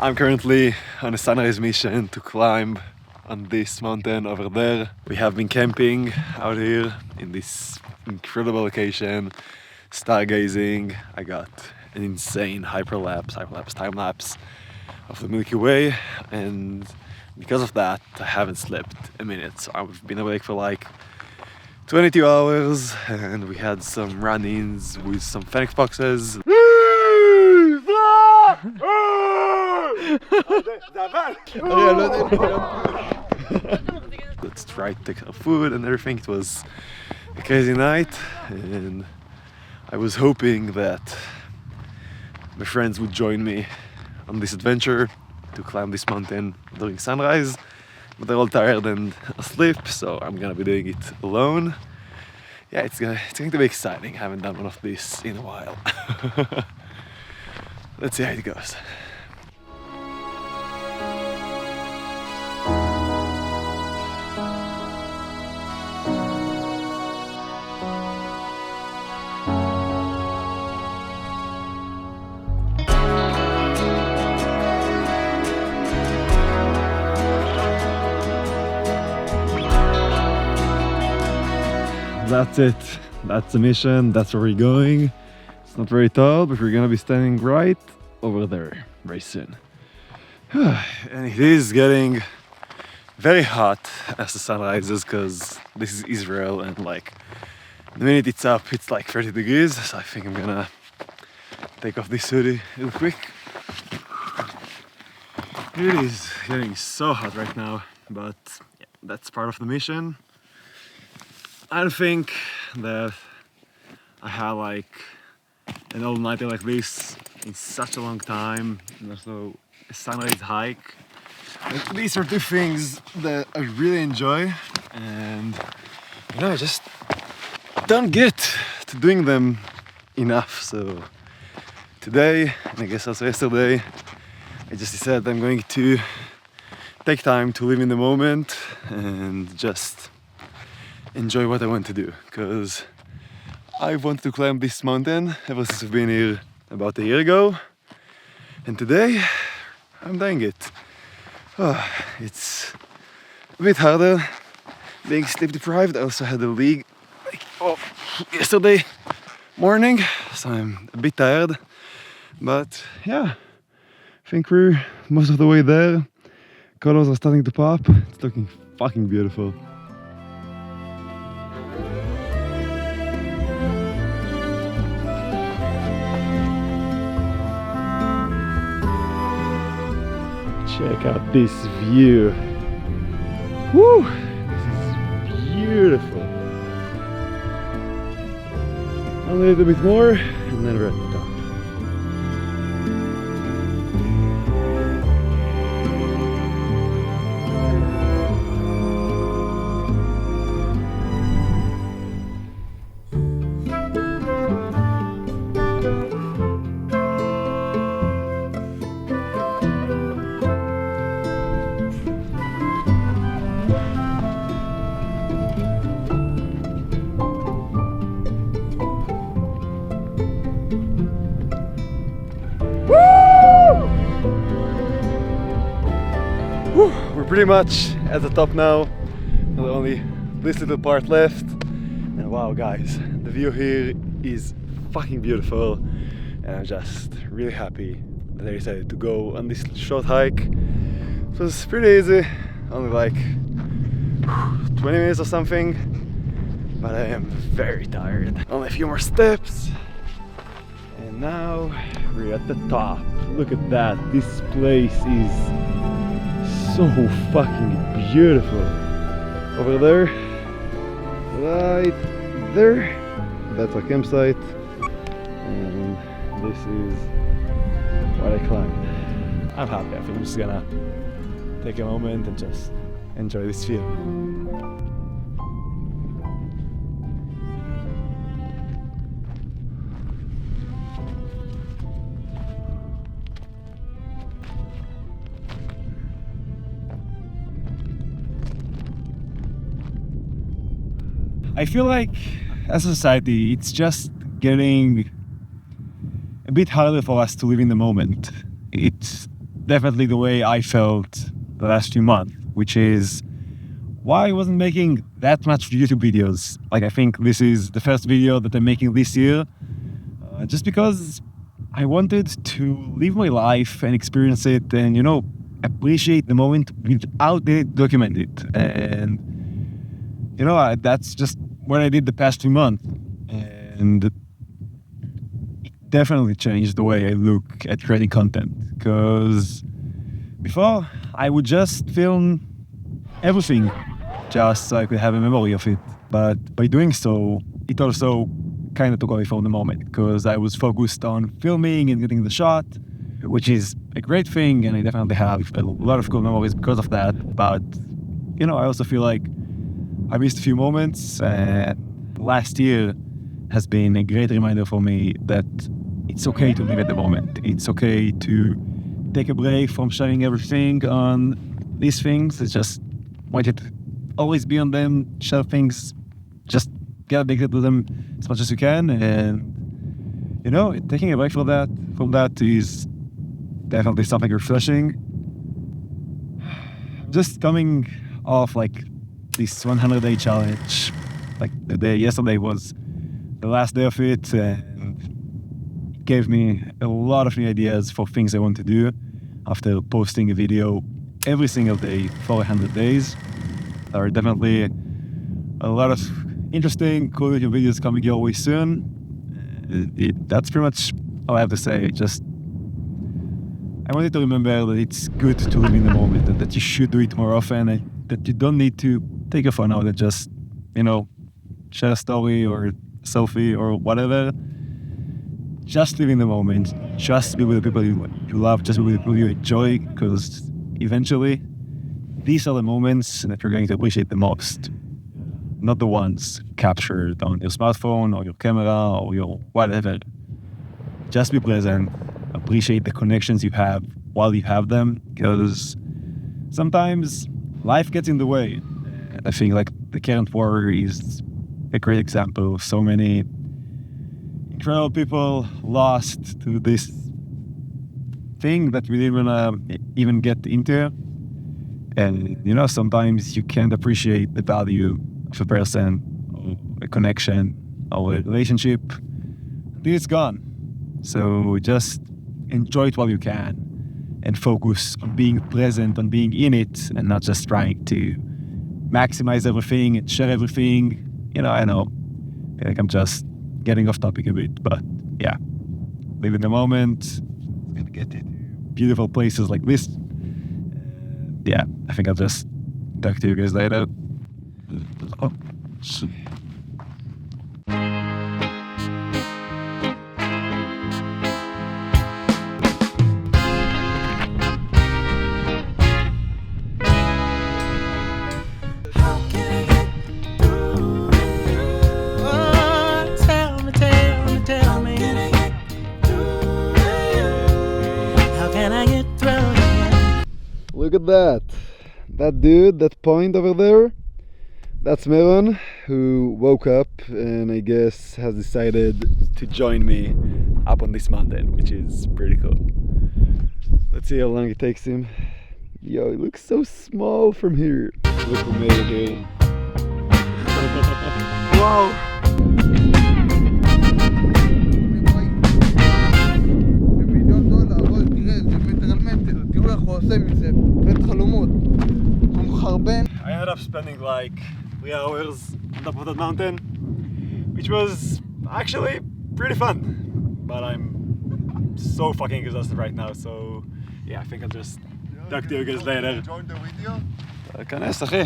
I'm currently on a sunrise mission to climb on this mountain over there. We have been camping out here in this incredible location, stargazing. I got an insane hyperlapse time-lapse of the Milky Way, and because of that I haven't slept a minute. So I've been awake for like 22 hours, and we had some run-ins with some phoenix foxes. Let's try to take some food and everything. It was a crazy night, and I was hoping that my friends would join me on this adventure to climb this mountain during sunrise, but they're all tired and asleep, so I'm gonna be doing it alone. Yeah, it's going to be exciting. I haven't done one of these in a while. Let's see how it goes. That's it. That's the mission. That's where we're going. It's not very tall, but we're gonna be standing right over there very soon. And it is getting very hot as the sun rises, because this is Israel, and like the minute it's up, it's like 30 degrees. So I think I'm gonna take off this hoodie real quick. It is getting so hot right now, but yeah, that's part of the mission. I don't think that I had like an all-nighter like this in such a long time, and also a sunrise hike. Like, these are two things that I really enjoy, and you know, I just don't get to doing them enough. So today, and I guess also yesterday, I just decided I'm going to take time to live in the moment and just enjoy what I want to do, because I wanted to climb this mountain ever since I've been here about a year ago, and today I'm doing it. It's a bit harder being sleep deprived. I also had a league yesterday morning, so I'm a bit tired, but yeah, I think we're most of the way there. Colors are starting to pop. It's looking fucking beautiful. Check out this view. Woo! This is beautiful. A little bit more, and then we're at the top. We're pretty much at the top now. There's only this little part left. And wow, guys, the view here is fucking beautiful. And I'm just really happy that I decided to go on this short hike. It was pretty easy, only like 20 minutes or something. But I am very tired. Only a few more steps. And now we're at the top. Look at that. This place is so fucking beautiful. Over there, right there, that's our campsite, and this is what I climbed. I'm happy. I think I'm just gonna take a moment and just enjoy this view. I feel like as a society, it's just getting a bit harder for us to live in the moment. It's definitely the way I felt the last few months, which is why I wasn't making that much YouTube videos. Like, I think this is the first video that I'm making this year, just because I wanted to live my life and experience it and, you know, appreciate the moment without it documented. And, you know, that's just what I did the past 2 months. And it definitely changed the way I look at creating content. Because before, I would just film everything just so I could have a memory of it. But by doing so, it also kind of took away from the moment, because I was focused on filming and getting the shot, which is a great thing, and I definitely have a lot of cool memories because of that. But, you know, I also feel like I missed a few moments, and last year has been a great reminder for me that it's okay to live at the moment. It's okay to take a break from sharing everything on these things. It's just want you to always be on them, share things, just get addicted to them as much as you can. And, you know, taking a break from that is definitely something refreshing. Just coming off like this 100-day challenge, like the day yesterday was the last day of it, and it gave me a lot of new ideas for things I want to do after posting a video every single day for 100 days. There are definitely a lot of interesting, cool YouTube videos coming your way soon. That's pretty much all I have to say. Just, I wanted to remember that it's good to live in the moment, and that you should do it more often, and that you don't need to take a phone out and just, you know, share a story or a selfie or whatever. Just live in the moment. Just be with the people you love. Just be with the people you enjoy, because eventually these are the moments that you're going to appreciate the most. Not the ones captured on your smartphone or your camera or your whatever. Just be present. Appreciate the connections you have while you have them, because sometimes life gets in the way. And I think like the current war is a great example. So many incredible people lost to this thing that we didn't even get into. And, you know, sometimes you can't appreciate the value of a person, or a connection, or a relationship until it's gone. So just enjoy it while you can, and focus on being present, on being in it, and not just trying to maximize everything and share everything. You know, I know, like I'm just getting off topic a bit, but yeah, live in the moment, and get to beautiful places like this. Yeah, I think I'll just talk to you guys later. Oh, look at that. That dude, that point over there, that's Meron, who woke up and I guess has decided to join me up on this mountain, which is pretty cool. Let's see how long it takes him. Yo, it looks so small from here. Look who made it here. Wow! I ended up spending like 3 hours on top of that mountain, which was actually pretty fun. But I'm so fucking exhausted right now, so yeah, I think I'll just talk to you guys later. Join the video. כנס אחי.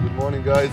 Good morning guys.